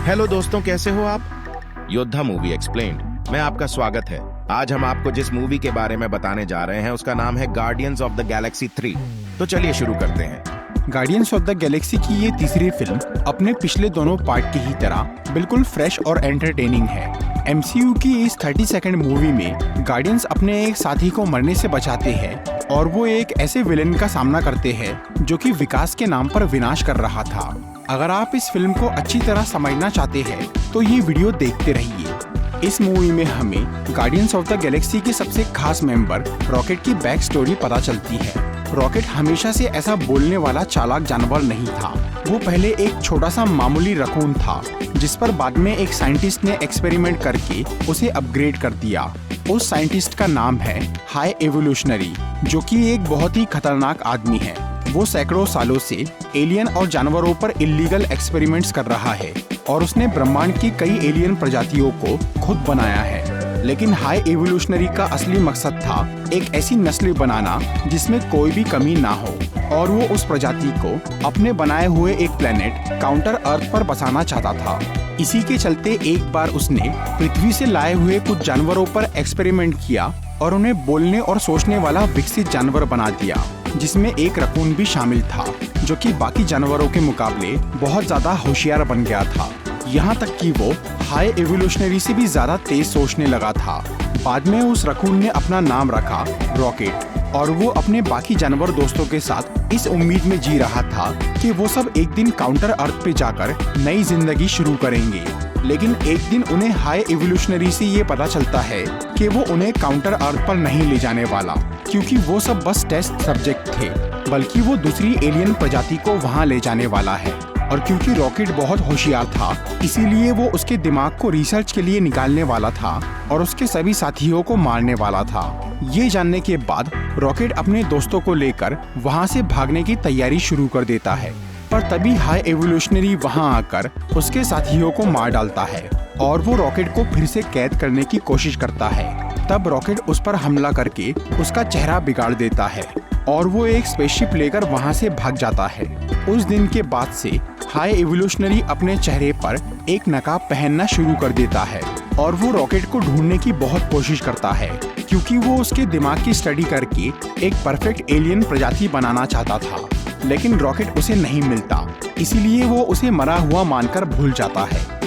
Hello दोस्तों, कैसे हो आप। योद्धा मूवी एक्सप्लेन्ड में आपका स्वागत है। आज हम आपको जिस मूवी के बारे में बताने जा रहे हैं उसका नाम है गार्डियंस ऑफ द गैलेक्सी 3। तो चलिए शुरू करते हैं। गार्डियंस ऑफ द गैलेक्सी की ये तीसरी फिल्म अपने पिछले दोनों पार्ट की ही तरह बिल्कुल फ्रेश और एंटरटेनिंग है। MCU की इस 32nd मूवी में गार्डियंस अपने एक साथी को मरने से बचाते हैं और वो एक ऐसे विलेन का सामना करते हैं जो कि विकास के नाम पर विनाश कर रहा था। अगर आप इस फिल्म को अच्छी तरह समझना चाहते हैं तो ये वीडियो देखते रहिए। इस मूवी में हमें गार्डियंस ऑफ द गैलेक्सी के सबसे खास मेंबर रॉकेट की बैक स्टोरी पता चलती है। रॉकेट हमेशा से ऐसा बोलने वाला चालाक जानवर नहीं था। वो पहले एक छोटा सा मामूली रकून था जिस पर बाद में एक साइंटिस्ट ने एक्सपेरिमेंट करके उसे अपग्रेड कर दिया। उस साइंटिस्ट का नाम है हाई एवोल्यूशनरी, जो कि एक बहुत ही खतरनाक आदमी है। वो सैकड़ों सालों से एलियन और जानवरों पर इलीगल एक्सपेरिमेंट्स कर रहा है और उसने ब्रह्मांड की कई एलियन प्रजातियों को खुद बनाया है। लेकिन हाई एवोल्यूशनरी का असली मकसद था एक ऐसी नस्ल बनाना जिसमें कोई भी कमी ना हो, और वो उस प्रजाति को अपने बनाए हुए एक प्लेनेट काउंटर अर्थ पर बसाना चाहता था। इसी के चलते एक बार उसने पृथ्वी से लाए हुए कुछ जानवरों पर एक्सपेरिमेंट किया और उन्हें बोलने और सोचने वाला विकसित जानवर बना दिया, जिसमें एक रकून भी शामिल था जो कि बाकी जानवरों के मुकाबले बहुत ज्यादा होशियार बन गया था। यहाँ तक कि वो हाई एवोल्यूशनरी से भी ज्यादा तेज सोचने लगा था। बाद में उस रकून ने अपना नाम रखा रॉकेट, और वो अपने बाकी जानवर दोस्तों के साथ इस उम्मीद में जी रहा था कि वो सब एक दिन काउंटर अर्थ पे जाकर नई जिंदगी शुरू करेंगे। लेकिन एक दिन उन्हें हाई एवोल्यूशनरी से ये पता चलता है कि वो उन्हें काउंटर अर्थ पर नहीं ले जाने वाला, क्योंकि वो सब बस टेस्ट सब्जेक्ट थे, बल्कि वो दूसरी एलियन प्रजाति को वहाँ ले जाने वाला है। और क्योंकि रॉकेट बहुत होशियार था, इसीलिए वो उसके दिमाग को रिसर्च के लिए निकालने वाला था और उसके सभी साथियों को मारने वाला था। ये जानने के बाद रॉकेट अपने दोस्तों को लेकर वहाँ से भागने की तैयारी शुरू कर देता है, पर तभी हाई एवोल्यूशनरी वहाँ आकर उसके साथियों को मार डालता है और वो रॉकेट को फिर से कैद करने की कोशिश करता है। तब रॉकेट उस पर हमला करके उसका चेहरा बिगाड़ देता है और वो एक स्पेसशिप लेकर वहाँ से भाग जाता है। उस दिन के बाद से हाई एवोल्यूशनरी अपने चेहरे पर एक नकाब पहनना शुरू कर देता है और वो रॉकेट को ढूंढने की बहुत कोशिश करता है, क्योंकि वो उसके दिमाग की स्टडी करके एक परफेक्ट एलियन प्रजाति बनाना चाहता था। लेकिन रॉकेट उसे नहीं मिलता, इसीलिए वो उसे मरा हुआ मानकर भूल जाता है।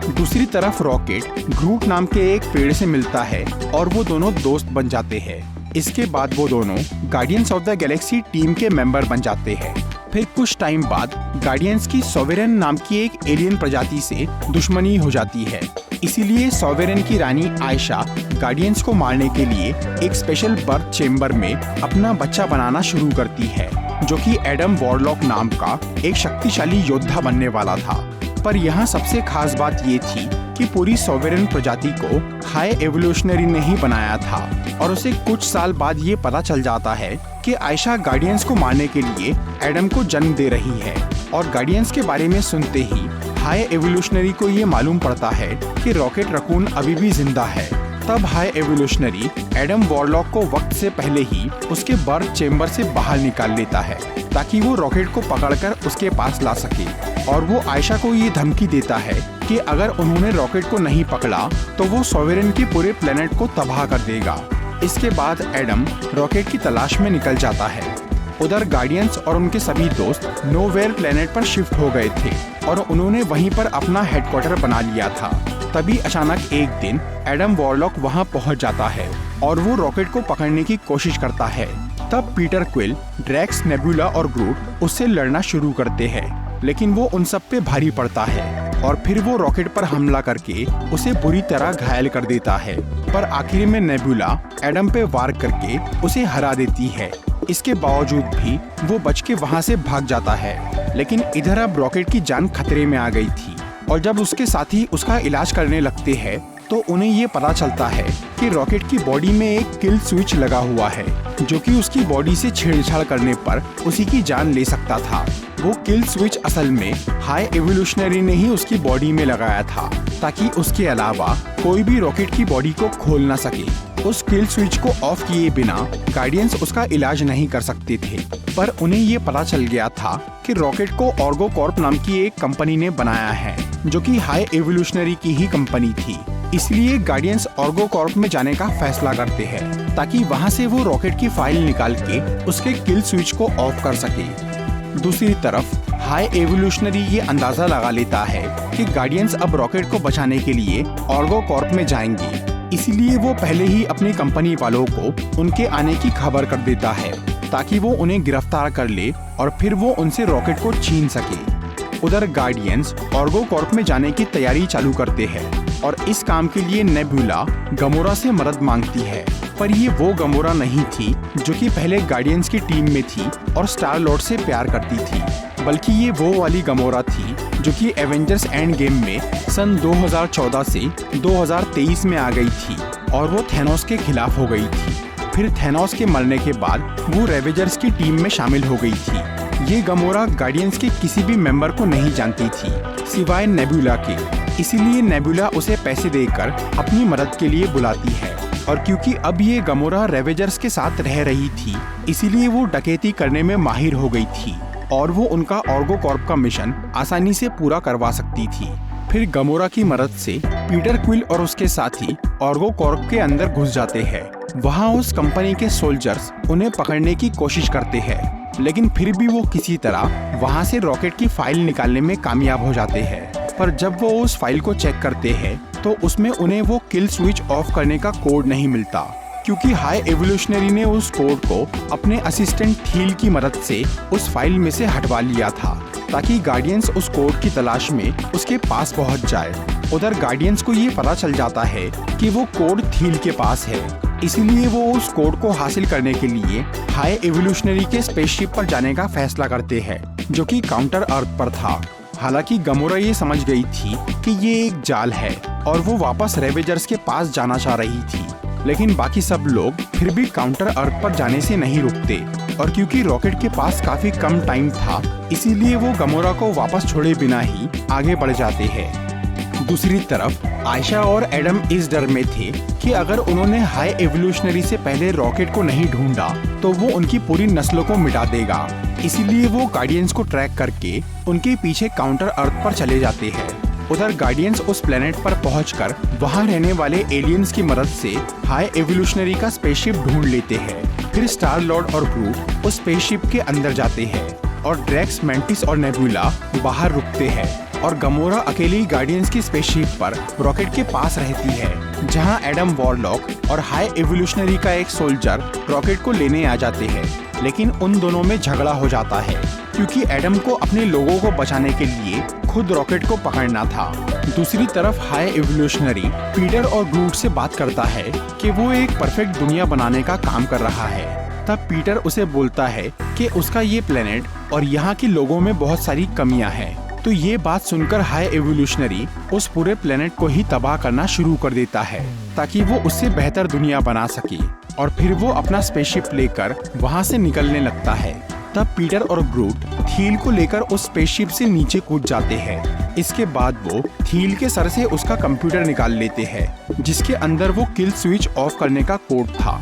दूसरी तरफ रॉकेट ग्रूट नाम के एक पेड़ से मिलता है और वो दोनों दोस्त बन जाते हैं। इसके बाद वो दोनों guardians of the Galaxy team के मेंबर बन जाते हैं। फिर कुछ टाइम बाद गार्डियंस की सॉवेरेन नाम की एक एलियन प्रजाति से दुश्मनी हो जाती है। इसीलिए सॉवेरेन की रानी आयशा गार्डियंस को मारने के लिए एक स्पेशल बर्थ चेम्बर में अपना बच्चा बनाना शुरू करती है, जो कि एडम वॉरलॉक नाम का एक शक्तिशाली योद्धा बनने वाला था। पर यहाँ सबसे खास बात ये थी कि पूरी सॉवेरेन प्रजाति को हाई एवोल्यूशनरी ने ही बनाया था, और उसे कुछ साल बाद ये पता चल जाता है कि आयशा गार्डियंस को मारने के लिए एडम को जन्म दे रही है। और गार्डियंस के बारे में सुनते ही हाई एवोल्यूशनरी को ये मालूम पड़ता है कि रॉकेट रकून अभी भी जिंदा है। तब हाई एवोल्यूशनरी एडम वॉरलॉक को वक्त से पहले ही उसके बर्थ चेम्बर से बाहर निकाल लेता है, ताकि वो रॉकेट को पकड़कर उसके पास ला सके। और वो आयशा को ये धमकी देता है कि अगर उन्होंने रॉकेट को नहीं पकड़ा तो वो सॉवेरेन के पूरे प्लेनेट को तबाह कर देगा। इसके बाद एडम रॉकेट की तलाश में निकल जाता है। उधर गार्डियंस और उनके सभी दोस्त नोवेयर प्लेनेट पर शिफ्ट हो गए थे और उन्होंने वहीं पर अपना हेडक्वार्टर बना लिया था। तभी अचानक एक दिन एडम वॉरलॉक वहां पहुंच जाता है और वो रॉकेट को पकड़ने की कोशिश करता है। तब पीटर क्विल, ड्रैक्स, नेबुला और ग्रूट उससे लड़ना शुरू करते हैं, लेकिन वो उन सब पे भारी पड़ता है और फिर वो रॉकेट पर हमला करके उसे बुरी तरह घायल कर देता है। पर आखिर में नेबुला एडम पे वार करके उसे हरा देती है। इसके बावजूद भी वो बच के वहाँ से भाग जाता है, लेकिन इधर अब रॉकेट की जान खतरे में आ गई थी। और जब उसके साथी उसका इलाज करने लगते हैं तो उन्हें ये पता चलता है कि रॉकेट की बॉडी में एक किल स्विच लगा हुआ है जो कि उसकी बॉडी से छेड़छाड़ करने पर उसी की जान ले सकता था। वो किल स्विच असल में हाई एवोल्यूशनरी ने ही उसकी बॉडी में लगाया था ताकि उसके अलावा कोई भी रॉकेट की बॉडी को खोल ना सके। उस किल स्विच को ऑफ किए बिना गार्डियंस उसका इलाज नहीं कर सकते थे, पर उन्हें ये पता चल गया था कि रॉकेट को ऑर्गो कॉर्प नाम की एक कंपनी ने बनाया है जो कि हाई एवोल्यूशनरी की ही कंपनी थी। इसलिए गार्डियंस ऑर्गो कॉर्प में जाने का फैसला करते हैं ताकि वहाँ से वो रॉकेट की फाइल निकाल के उसके किल स्विच को ऑफ कर सके। दूसरी तरफ हाई एवोल्यूशनरी ये अंदाजा लगा लेता है कि गार्डियंस अब रॉकेट को बचाने के लिए ऑर्गो कॉर्प में जाएंगे, इसलिए वो पहले ही अपनी कंपनी वालों को उनके आने की खबर कर देता है ताकि वो उन्हें गिरफ्तार कर ले और फिर वो उनसे रॉकेट को छीन सके। उधर गार्डियंस ऑर्गो कॉर्प में जाने की तैयारी चालू करते हैं और इस काम के लिए नेबुला गमोरा से मदद मांगती है, पर ये वो गमोरा नहीं थी जो कि पहले गार्डियंस की टीम में थी और स्टार लॉर्ड से प्यार करती थी, बल्कि ये वो वाली गमोरा थी जो कि एवेंजर्स एंड गेम में सन 2014 से 2023 में आ गई थी और वो थैनोस के खिलाफ हो गई थी। फिर थैनोस के मरने के बाद वो रेवेंजर्स की टीम में शामिल हो गई थी। ये गमोरा गार्डियंस के किसी भी मेंबर को नहीं जानती थी सिवाय नेबुला के, इसीलिए नेबुला उसे पैसे देकर अपनी मदद के लिए बुलाती है। और क्योंकि अब ये गमोरा रेवेंजर्स के साथ रह रही थी, इसीलिए वो डकैती करने में माहिर हो गई थी और वो उनका ऑर्गो कॉर्प का मिशन आसानी से पूरा करवा सकती थी। फिर गमोरा की मदद से पीटर क्विल और उसके साथी ऑर्गो कॉर्प के अंदर घुस जाते हैं। वहाँ उस कंपनी के सोल्जर्स उन्हें पकड़ने की कोशिश करते हैं, लेकिन फिर भी वो किसी तरह वहाँ से रॉकेट की फाइल निकालने में कामयाब हो जाते हैं। पर जब वो उस फाइल को चेक करते हैं तो उसमें उन्हें वो किल स्विच ऑफ करने का कोड नहीं मिलता, क्योंकि हाई एवोल्यूशनरी ने उस कोड को अपने असिस्टेंट थील की मदद से उस फाइल में से हटवा लिया था ताकि गार्डियंस उस कोड की तलाश में उसके पास पहुंच जाए। उधर गार्डियंस को ये पता चल जाता है कि वो कोड थील के पास है, इसीलिए वो उस कोड को हासिल करने के लिए हाई एवोल्यूशनरी के स्पेसशिप पर जाने का फैसला करते हैं जो कि काउंटर अर्थ पर था। हालांकि गमोरा ये समझ गई थी कि ये एक जाल है और वो वापस रेवेंजर्स के पास जाना चाह रही थी, लेकिन बाकी सब लोग फिर भी काउंटर अर्थ पर जाने से नहीं रुकते और क्योंकि रॉकेट के पास काफी कम टाइम था, इसीलिए वो गमोरा को वापस छोड़े बिना ही आगे बढ़ जाते हैं। दूसरी तरफ आयशा और एडम इस डर में थे कि अगर उन्होंने हाई एवोल्यूशनरी से पहले रॉकेट को नहीं ढूंढा तो वो उनकी पूरी नस्लों को मिटा देगा, इसीलिए वो गार्डियंस को ट्रैक करके उनके पीछे काउंटर अर्थ पर चले जाते हैं। उधर गार्डियंस उस प्लेनेट पर पहुंचकर वहां रहने वाले एलियंस की मदद से हाई एवोल्यूशनरी का स्पेसशिप ढूंढ लेते हैं। फिर स्टार लॉर्ड और ग्रूट उस स्पेसशिप के अंदर जाते हैं और ड्रैक्स, मैंटिस और नेबुला बाहर रुकते हैं और गमोरा अकेली गार्डियंस की स्पेसशिप पर रॉकेट के पास रहती है, जहां एडम वॉरलॉक और हाई एवोल्यूशनरी का एक सोल्जर रॉकेट को लेने आ जाते हैं, लेकिन उन दोनों में झगड़ा हो जाता है क्योंकि एडम को अपने लोगों को बचाने के लिए खुद रॉकेट को पकड़ना था। दूसरी तरफ हाई एवोल्यूशनरी पीटर और ग्रूट से बात करता है कि वो एक परफेक्ट दुनिया बनाने का काम कर रहा है। तब पीटर उसे बोलता है कि उसका ये प्लेनेट और यहाँ के लोगों में बहुत सारी कमियां हैं। तो ये बात सुनकर हाई एवोल्यूशनरी उस पूरे प्लेनेट को ही तबाह करना शुरू कर देता है ताकि वो उससे बेहतर दुनिया बना सके, और फिर वो अपना स्पेसशिप लेकर वहाँ से निकलने लगता है। तब पीटर और ग्रूट थील को लेकर उस स्पेसशिप से नीचे कूद जाते हैं। इसके बाद वो थील के सर से उसका कंप्यूटर निकाल लेते हैं जिसके अंदर वो किल स्विच ऑफ करने का कोड था।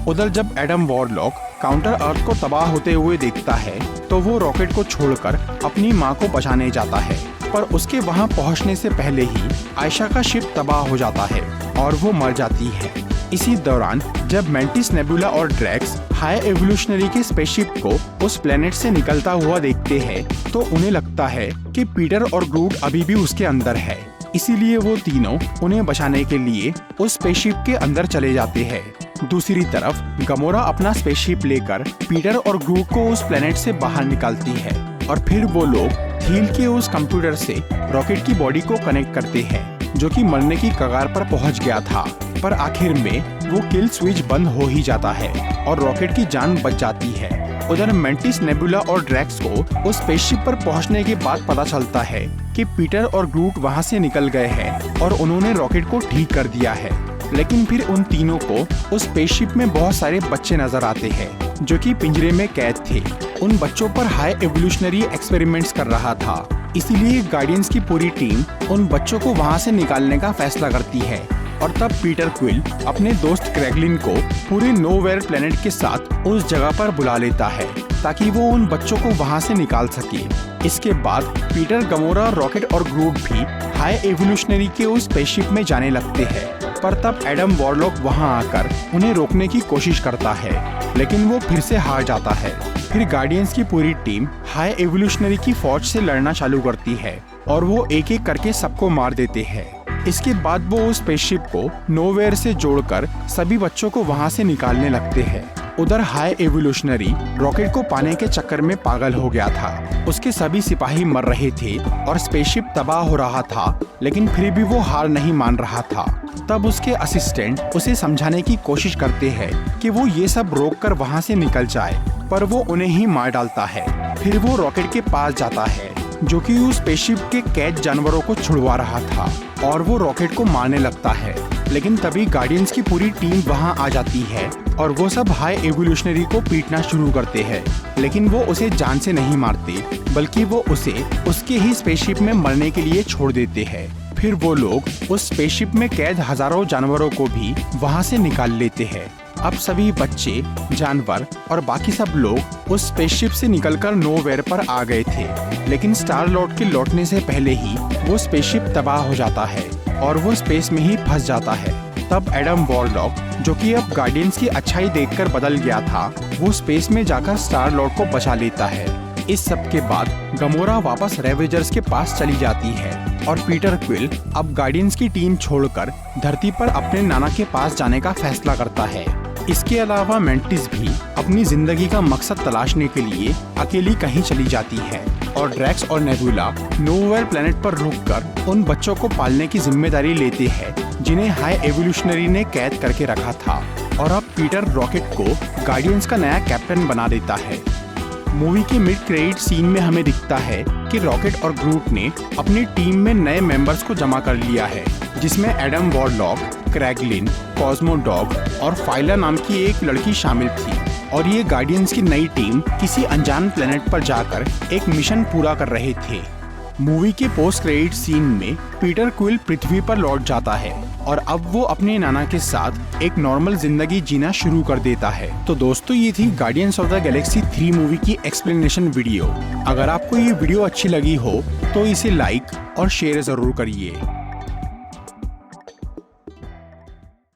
उधर जब एडम वॉरलॉक काउंटर अर्थ को तबाह होते हुए देखता है तो वो रॉकेट को छोड़कर अपनी माँ को बचाने जाता है, पर उसके वहाँ पहुँचने से पहले ही आयशा का शिप तबाह हो जाता है और वो मर जाती है। इसी दौरान जब मैंटिस, नेबुला और ड्रैक्स हाई एवोल्यूशनरी के स्पेसशिप को उस प्लेनेट से निकलता हुआ देखते हैं तो उन्हें लगता है कि पीटर और ग्रूट अभी भी उसके अंदर है, इसीलिए वो तीनों उन्हें बचाने के लिए उस स्पेसशिप के अंदर चले जाते हैं। दूसरी तरफ गमोरा अपना स्पेसशिप लेकर पीटर और ग्रूट को उस प्लेनेट से बाहर निकालती है और फिर वो लोग थील के उस कंप्यूटर से रॉकेट की बॉडी को कनेक्ट करते हैं जो कि मरने की कगार पर पहुंच गया था, पर आखिर में वो किल स्विच बंद हो ही जाता है और रॉकेट की जान बच जाती है। उधर मैंटिस, नेबुला और ड्रैक्स को उस स्पेसशिप पर पहुंचने के बाद पता चलता है कि पीटर और ग्रूट वहां से निकल गए हैं और उन्होंने रॉकेट को ठीक कर दिया है। लेकिन फिर उन तीनों को उस स्पेसशिप में बहुत सारे बच्चे नजर आते हैं जो कि पिंजरे में कैद थे। उन बच्चों पर हाई एवोल्यूशनरी एक्सपेरिमेंट्स कर रहा था, इसीलिए गार्डियंस की पूरी टीम उन बच्चों को वहाँ से निकालने का फैसला करती है। और तब पीटर क्विल अपने दोस्त क्रैगलिन को पूरे नोवेयर प्लेनेट के साथ उस जगह पर बुला लेता है ताकि वो उन बच्चों को वहाँ से निकाल सके। इसके बाद पीटर, गमोरा, रॉकेट और ग्रूट भी हाई एवोल्यूशनरी के उस स्पेसशिप में जाने लगते हैं। पर तब एडम वॉरलॉक वहाँ आकर उन्हें रोकने की कोशिश करता है, लेकिन वो फिर से हार जाता है। फिर गार्डियंस की पूरी टीम हाई एवोल्यूशनरी की फौज से लड़ना चालू करती है और वो एक एक करके सबको मार देते हैं। इसके बाद वो उस स्पेसशिप को नोवेयर से जोड़कर सभी बच्चों को वहाँ से निकालने लगते हैं। उधर हाई एवोल्यूशनरी रॉकेट को पाने के चक्कर में पागल हो गया था। उसके सभी सिपाही मर रहे थे और स्पेसशिप तबाह हो रहा था, लेकिन फिर भी वो हार नहीं मान रहा था। तब उसके असिस्टेंट उसे समझाने की कोशिश करते हैं कि वो ये सब रोककर वहाँ से निकल जाए, पर वो उन्हें ही मार डालता है। फिर वो रॉकेट के पास जाता है जो कि उस स्पेसशिप के कैद जानवरों को छुड़वा रहा था और वो रॉकेट को मारने लगता है। लेकिन तभी गार्डियंस की पूरी टीम वहाँ आ जाती है और वो सब हाई एवोल्यूशनरी को पीटना शुरू करते हैं, लेकिन वो उसे जान से नहीं मारते, बल्कि वो उसे उसके ही स्पेसशिप में मरने के लिए छोड़ देते हैं। फिर वो लोग उस स्पेसशिप में कैद हजारों जानवरों को भी वहाँ से निकाल लेते हैं। अब सभी बच्चे, जानवर और बाकी सब लोग उस स्पेसशिप से निकलकर नोवेयर पर आ गए थे, लेकिन स्टार लॉर्ड के लौटने से पहले ही वो स्पेसशिप तबाह हो जाता है और वो स्पेस में ही फंस जाता है। तब एडम वॉरलॉक, जो कि अब गार्डियंस की अच्छाई देखकर बदल गया था, वो स्पेस में जाकर स्टार लॉर्ड को बचा लेता है। इस सब के बाद गमोरा वापस रेवेजर्स के पास चली जाती है और पीटर क्विल अब गार्डियंस की टीम छोड़कर धरती पर अपने नाना के पास जाने का फैसला करता है। इसके अलावा मेंटिस भी अपनी जिंदगी का मकसद तलाशने के लिए अकेली कहीं चली जाती है और ड्रैक्स और नेबुला नोवेयर प्लेनेट पर रुककर उन बच्चों को पालने की जिम्मेदारी लेते हैं जिन्हें हाई एवोल्यूशनरी ने कैद करके रखा था। और अब पीटर रॉकेट को गार्डियंस का नया कैप्टन बना देता है। मूवी के मिड क्रेडिट सीन में हमें दिखता है कि रॉकेट और ग्रूट ने अपनी टीम में नए मेंबर्स को जमा कर लिया है, जिसमें एडम वॉरलॉक, क्रैगलिन, कॉस्मो डॉग और फाइला नाम की एक लड़की शामिल थी। और ये गार्डियंस की नई टीम किसी अनजान प्लेनेट पर जाकर एक मिशन पूरा कर रहे थे। मूवी के पोस्ट क्रेडिट सीन में पीटर क्विल पृथ्वी पर लौट जाता है और अब वो अपने नाना के साथ एक नॉर्मल जिंदगी जीना शुरू कर देता है। तो दोस्तों, ये थी guardians of the Galaxy 3 movie की एक्सप्लेनेशन वीडियो। अगर आपको ये वीडियो अच्छी लगी हो तो इसे लाइक और शेयर जरूर करिए।